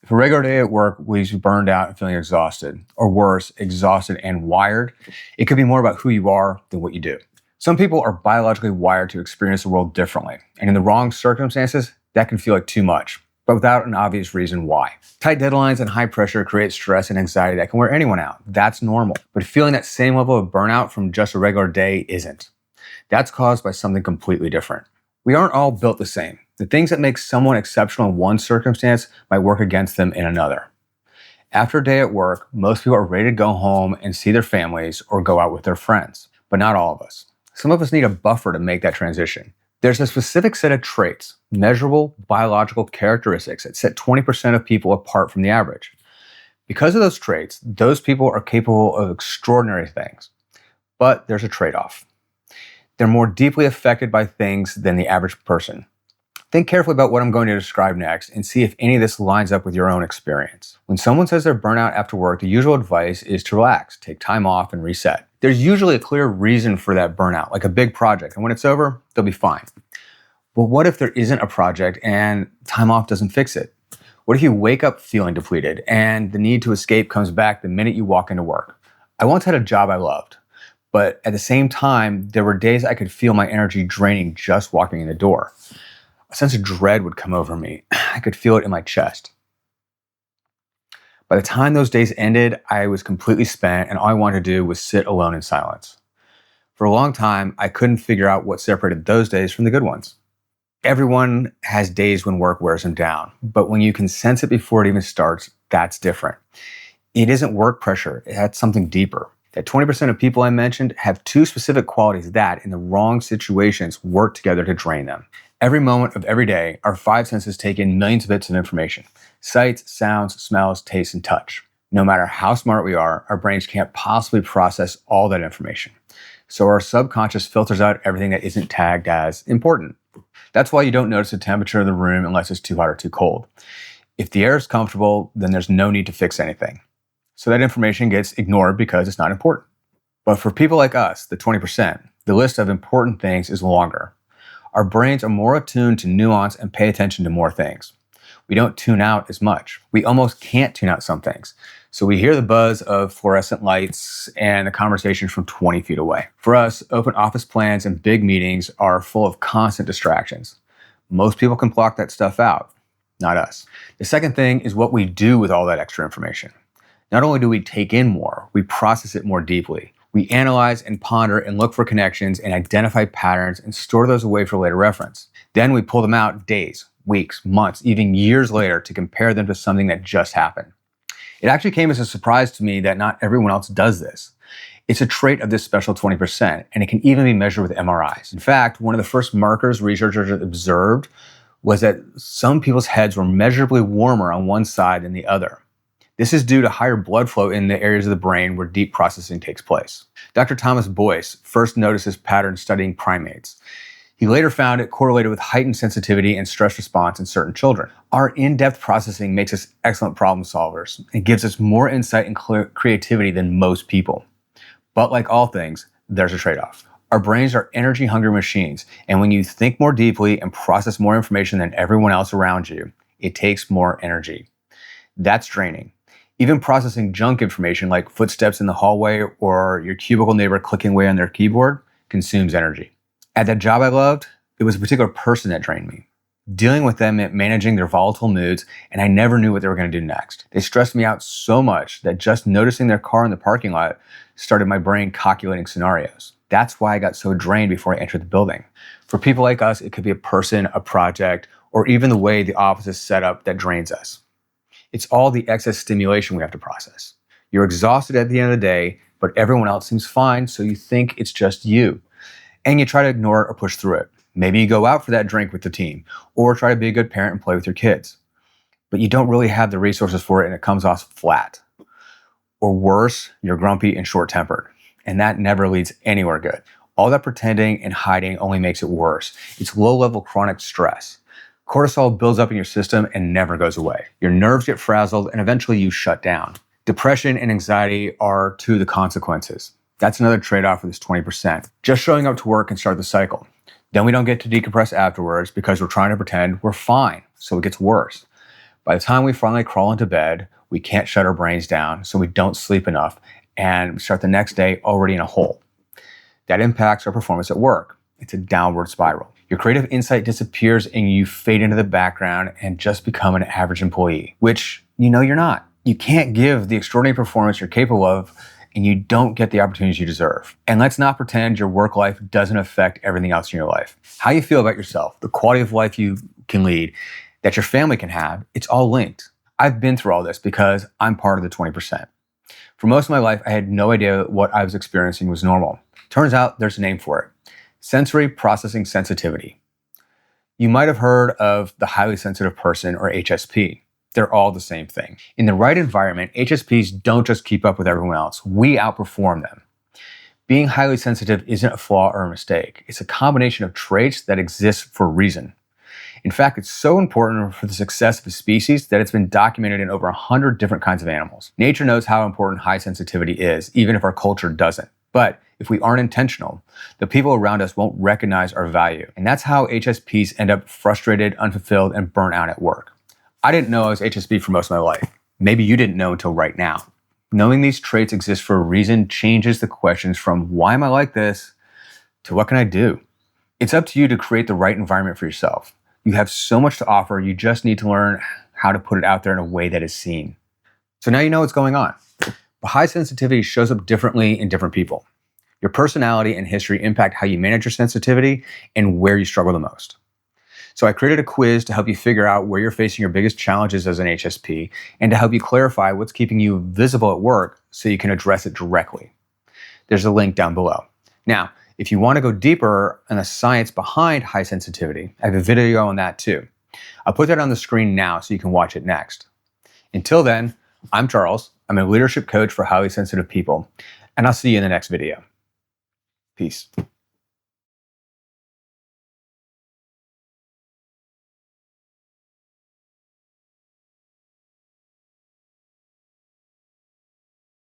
If a regular day at work leaves you burned out and feeling exhausted, or worse, exhausted and wired, it could be more about who you are than what you do. Some people are biologically wired to experience the world differently, and in the wrong circumstances, that can feel like too much, but without an obvious reason why. Tight deadlines and high pressure create stress and anxiety that can wear anyone out. That's normal. But feeling that same level of burnout from just a regular day isn't. That's caused by something completely different. We aren't all built the same. The things that make someone exceptional in one circumstance might work against them in another. After a day at work, most people are ready to go home and see their families or go out with their friends, but not all of us. Some of us need a buffer to make that transition. There's a specific set of traits, measurable biological characteristics that set 20% of people apart from the average. Because of those traits, those people are capable of extraordinary things. But there's a trade-off. They're more deeply affected by things than the average person. Think carefully about what I'm going to describe next and see if any of this lines up with your own experience. When someone says they're burnt out after work, the usual advice is to relax, take time off, and reset. There's usually a clear reason for that burnout, like a big project, and when it's over, they'll be fine. But what if there isn't a project and time off doesn't fix it? What if you wake up feeling depleted and the need to escape comes back the minute you walk into work? I once had a job I loved, but at the same time, there were days I could feel my energy draining just walking in the door. A sense of dread would come over me. I could feel it in my chest. By the time those days ended, I was completely spent and all I wanted to do was sit alone in silence. For a long time, I couldn't figure out what separated those days from the good ones. Everyone has days when work wears them down, but when you can sense it before it even starts, that's different. It isn't work pressure, it's something deeper. That 20% of people I mentioned have two specific qualities that, in the wrong situations, work together to drain them. Every moment of every day, our five senses take in millions of bits of information. Sights, sounds, smells, tastes, and touch. No matter how smart we are, our brains can't possibly process all that information. So our subconscious filters out everything that isn't tagged as important. That's why you don't notice the temperature of the room unless it's too hot or too cold. If the air is comfortable, then there's no need to fix anything. So that information gets ignored because it's not important. But for people like us, the 20%, the list of important things is longer. Our brains are more attuned to nuance and pay attention to more things. We don't tune out as much. We almost can't tune out some things. So we hear the buzz of fluorescent lights and the conversation from 20 feet away. For us, open office plans and big meetings are full of constant distractions. Most people can block that stuff out, not us. The second thing is what we do with all that extra information. Not only do we take in more, we process it more deeply. We analyze and ponder and look for connections and identify patterns and store those away for later reference. Then we pull them out days, weeks, months, even years later to compare them to something that just happened. It actually came as a surprise to me that not everyone else does this. It's a trait of this special 20%, and it can even be measured with MRIs. In fact, one of the first markers researchers observed was that some people's heads were measurably warmer on one side than the other. This is due to higher blood flow in the areas of the brain where deep processing takes place. Dr. Thomas Boyce first noticed this pattern studying primates. He later found it correlated with heightened sensitivity and stress response in certain children. Our in-depth processing makes us excellent problem solvers. It gives us more insight and creativity than most people. But like all things, there's a trade-off. Our brains are energy-hungry machines, and when you think more deeply and process more information than everyone else around you, it takes more energy. That's draining. Even processing junk information like footsteps in the hallway or your cubicle neighbor clicking away on their keyboard consumes energy. At that job I loved, it was a particular person that drained me. Dealing with them meant managing their volatile moods, and I never knew what they were going to do next. They stressed me out so much that just noticing their car in the parking lot started my brain calculating scenarios. That's why I got so drained before I entered the building. For people like us, it could be a person, a project, or even the way the office is set up that drains us. It's all the excess stimulation we have to process. You're exhausted at the end of the day, but everyone else seems fine, so you think it's just you. And you try to ignore it or push through it. Maybe you go out for that drink with the team, or try to be a good parent and play with your kids. But you don't really have the resources for it and it comes off flat. Or worse, you're grumpy and short-tempered. And that never leads anywhere good. All that pretending and hiding only makes it worse. It's low-level chronic stress. Cortisol builds up in your system and never goes away. Your nerves get frazzled and eventually you shut down. Depression and anxiety are two of the consequences. That's another trade-off for this 20%. Just showing up to work can start the cycle. Then we don't get to decompress afterwards because we're trying to pretend we're fine, so it gets worse. By the time we finally crawl into bed, we can't shut our brains down, so we don't sleep enough, and we start the next day already in a hole. That impacts our performance at work. It's a downward spiral. Your creative insight disappears and you fade into the background and just become an average employee, which you're not. You can't give the extraordinary performance you're capable of, and you don't get the opportunities you deserve. And let's not pretend your work life doesn't affect everything else in your life. How you feel about yourself, the quality of life you can lead, that your family can have, it's all linked. I've been through all this because I'm part of the 20%. For most of my life, I had no idea what I was experiencing was normal. Turns out there's a name for it: sensory processing sensitivity. You might have heard of the highly sensitive person, or HSP. They're all the same thing. In the right environment, HSPs don't just keep up with everyone else. We outperform them. Being highly sensitive isn't a flaw or a mistake. It's a combination of traits that exist for a reason. In fact, it's so important for the success of a species that it's been documented in over 100 different kinds of animals. Nature knows how important high sensitivity is, even if our culture doesn't. But if we aren't intentional, the people around us won't recognize our value. And that's how HSPs end up frustrated, unfulfilled, and burnt out at work. I didn't know I was HSP for most of my life. Maybe you didn't know until right now. Knowing these traits exist for a reason changes the questions from why am I like this to what can I do? It's up to you to create the right environment for yourself. You have so much to offer, you just need to learn how to put it out there in a way that is seen. So now you know what's going on. But high sensitivity shows up differently in different people. Your personality and history impact how you manage your sensitivity and where you struggle the most. So I created a quiz to help you figure out where you're facing your biggest challenges as an HSP and to help you clarify what's keeping you visible at work so you can address it directly. There's a link down below. Now, if you want to go deeper on the science behind high sensitivity, I have a video on that too. I'll put that on the screen now so you can watch it next. Until then, I'm Charles. I'm a leadership coach for highly sensitive people, and I'll see you in the next video. Peace.